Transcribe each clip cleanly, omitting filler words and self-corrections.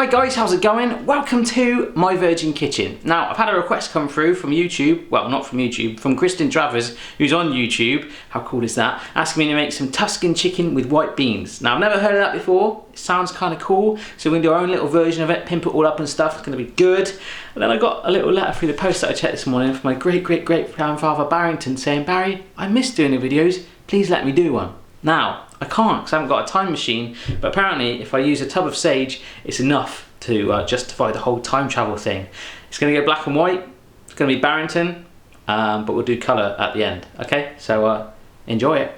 Hi guys, how's it going? Welcome to Myvirginkitchen. Now, I've had a request come through from YouTube, well not from YouTube, from Kristen Travers, who's on YouTube, how cool is that, asking me to make some Tuscan chicken with white beans. Now, I've never heard of that before, it sounds kind of cool, so we're going to do our own little version of it, pimp it all up and stuff, it's going to be good. And then I got a little letter through the post that I checked this morning from my great-great-great-grandfather Barrington saying, Barry, I miss doing the videos, please let me do one. Now, I can't because I haven't got a time machine, but apparently if I use a tub of sage, it's enough to justify the whole time travel thing. It's going to go black and white, it's going to be Barrington, but we'll do colour at the end, okay? So enjoy it.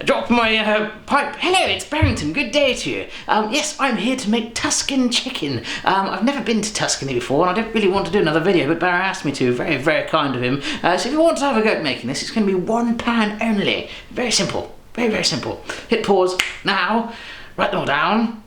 I dropped my pipe. Hello, it's Barrington, good day to you. Yes, I'm here to make Tuscan chicken. I've never been to Tuscany before and I don't really want to do another video, but Barry asked me to, very, very kind of him. So if you want to have a go at making this, it's going to be £1 only. Very simple, very, very simple. Hit pause now, write them all down.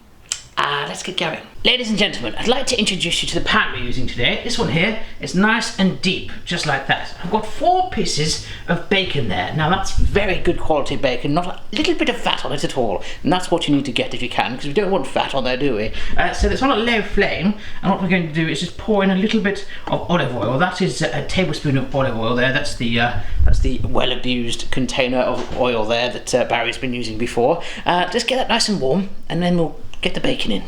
Let's get going. Ladies and gentlemen, I'd like to introduce you to the pan we're using today. This one here is nice and deep, just like that. I've got 4 pieces of bacon there. Now that's very good quality bacon, not a little bit of fat on it at all. And that's what you need to get if you can, because we don't want fat on there, do we? So it's on a low flame, and what we're going to do is just pour in a little bit of olive oil. That is a tablespoon of olive oil there. That's the well-abused container of oil there that Barry's been using before. Just get that nice and warm, and then we'll get the bacon in.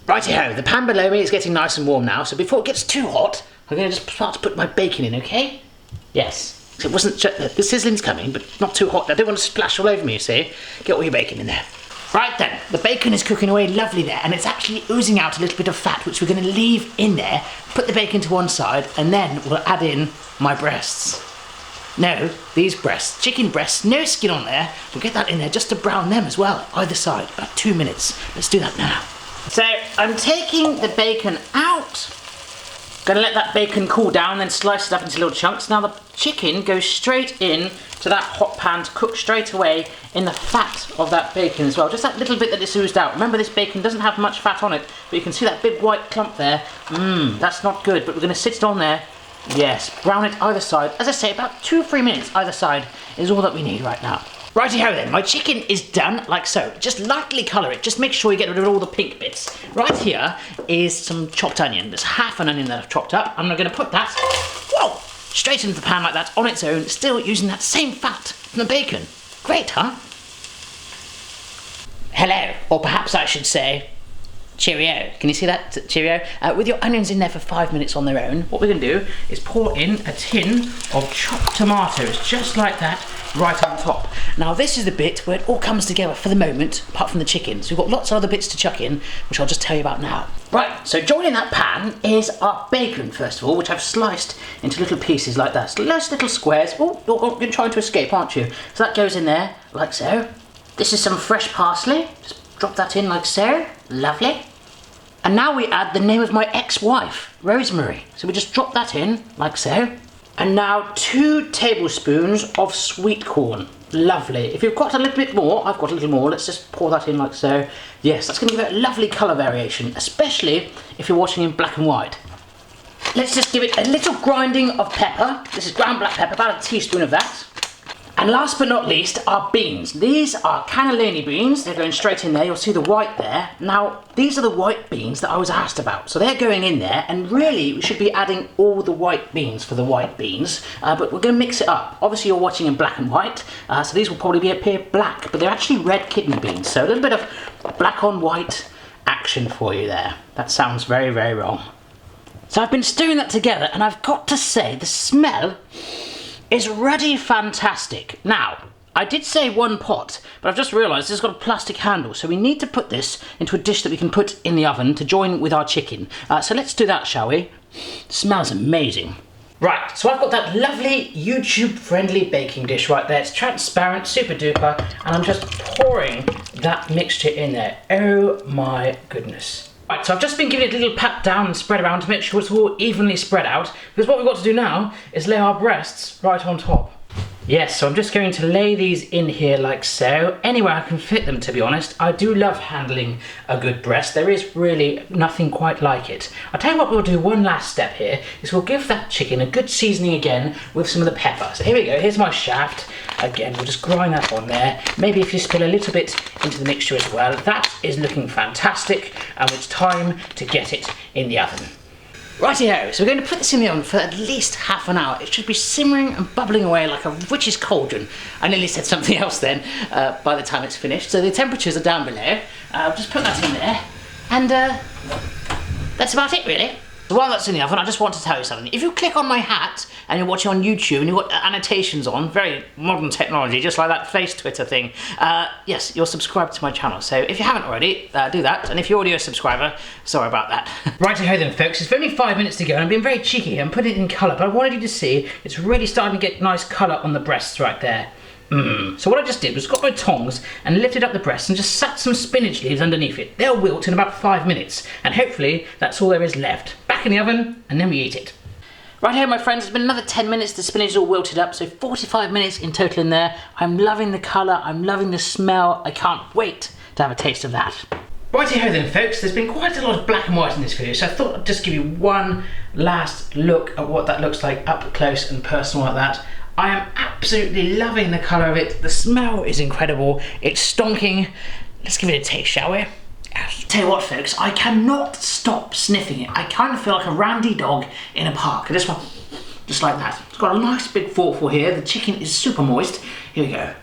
Righty-ho, the pan below me is getting nice and warm now, so before it gets too hot, I'm going to just start to put my bacon in, okay? Yes. So it wasn't, the sizzling's coming, but not too hot. I don't want to splash all over me, you see? Get all your bacon in there. Right then, the bacon is cooking away lovely there, and it's actually oozing out a little bit of fat, which we're going to leave in there, put the bacon to one side, and then we'll add in my breasts. No, these breasts, chicken breasts, no skin on there. We'll get that in there just to brown them as well, either side, about 2 minutes. Let's do that now. So I'm taking the bacon out, gonna let that bacon cool down, then slice it up into little chunks. Now the chicken goes straight in to that hot pan to cook straight away in the fat of that bacon as well. Just that little bit that it's oozed out. Remember, this bacon doesn't have much fat on it, but you can see that big white clump there. That's not good, but we're gonna sit it on there. Yes, brown it either side. As I say, about 2 or 3 minutes either side is all that we need right now. Righty-ho then, my chicken is done like so. Just lightly colour it, just make sure you get rid of all the pink bits. Right here is some chopped onion. There's half an onion that I've chopped up. I'm going to put that, whoa, straight into the pan like that on its own, still using that same fat from the bacon. Great, huh? Hello, or perhaps I should say, cheerio. Can you see that? Cheerio. With your onions in there for 5 minutes on their own, what we're going to do is pour in a tin of chopped tomatoes, just like that, right on top. Now this is the bit where it all comes together for the moment, apart from the chicken. So we've got lots of other bits to chuck in, which I'll just tell you about now. Right, so joining that pan is our bacon, first of all, which I've sliced into little pieces like that. So nice little squares. Oh, you're trying to escape, aren't you? So that goes in there, like so. This is some fresh parsley. Just drop that in like so. Lovely. And now we add the name of my ex-wife, Rosemary. So we just drop that in, like so. And now 2 tablespoons of sweet corn. Lovely. If you've got a little bit more, I've got a little more, let's just pour that in like so. Yes, that's going to give it a lovely colour variation, especially if you're watching in black and white. Let's just give it a little grinding of pepper. This is ground black pepper, about a teaspoon of that. And last but not least, our beans. These are cannellini beans. They're going straight in there. You'll see the white there. Now, these are the white beans that I was asked about. So they're going in there, and really, we should be adding all the white beans for the white beans, but we're going to mix it up. Obviously, you're watching in black and white, so these will probably appear black, but they're actually red kidney beans. So a little bit of black on white action for you there. That sounds very, very wrong. So I've been stirring that together, and I've got to say, the smell is really fantastic. Now, I did say 1 pot, but I've just realised this has got a plastic handle, so we need to put this into a dish that we can put in the oven to join with our chicken. So let's do that, shall we? It smells amazing. Right, so I've got that lovely YouTube-friendly baking dish right there. It's transparent, super duper, and I'm just pouring that mixture in there. Oh my goodness. Right, so I've just been giving it a little pat down and spread around to make sure it's all evenly spread out, because what we've got to do now is lay our breasts right on top. Yes, so I'm just going to lay these in here like so, anywhere I can fit them, to be honest. I do love handling a good breast. There is really nothing quite like it. I'll tell you what, we'll do one last step here, is we'll give that chicken a good seasoning again with some of the pepper. So here we go, here's my shaft. Again, we'll just grind that on there. Maybe if you spill a little bit into the mixture as well. That is looking fantastic, and it's time to get it in the oven. Righty-ho, so we're going to put this in the oven for at least half an hour. It should be simmering and bubbling away like a witch's cauldron. I nearly said something else then by the time it's finished. So the temperatures are down below. I'll just put that in there, and that's about it really. So while that's in the oven, I just want to tell you something. If you click on my hat and you're watching on YouTube and you've got annotations on, very modern technology, just like that face Twitter thing, yes, you're subscribed to my channel. So if you haven't already, do that. And if you're already a subscriber, sorry about that. Righty-ho then, folks. It's only 5 minutes to go, and I'm being very cheeky here. I'm putting it in colour, but I wanted you to see it's really starting to get nice colour on the breasts right there. So what I just did was got my tongs and lifted up the breast and just sat some spinach leaves underneath it. They'll wilt in about 5 minutes, and hopefully that's all there is left. Back in the oven, and then we eat it. Right here, my friends, it's been another 10 minutes. The spinach is all wilted up, so 45 minutes in total in there. I'm loving the colour, I'm loving the smell. I can't wait to have a taste of that. Righty-ho then, folks, there's been quite a lot of black and white in this video, so I thought I'd just give you one last look at what that looks like up close and personal like that. I am absolutely loving the colour of it. The smell is incredible. It's stonking. Let's give it a taste, shall we? Tell you what, folks, I cannot stop sniffing it. I kind of feel like a randy dog in a park. I just want, just like that. It's got a nice big forkful here. The chicken is super moist. Here we go.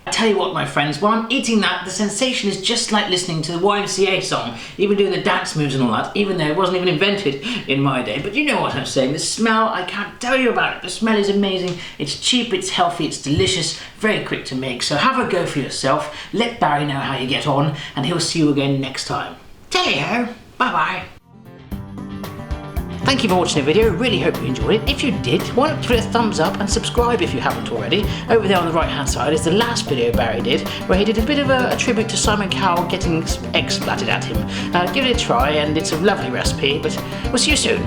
I tell you what, my friends, while I'm eating that, the sensation is just like listening to the YMCA song, even doing the dance moves and all that, even though it wasn't even invented in my day. But you know what I'm saying. The smell, I can't tell you about it. The smell is amazing. It's cheap, it's healthy, it's delicious, very quick to make. So have a go for yourself. Let Barry know how you get on, and he'll see you again next time. Tally-ho. Bye-bye. Thank you for watching the video, really hope you enjoyed it. If you did, why not give it a thumbs up and subscribe if you haven't already. Over there on the right hand side is the last video Barry did, where he did a bit of a tribute to Simon Cowell getting eggs splattered at him. Give it a try, and it's a lovely recipe, but we'll see you soon.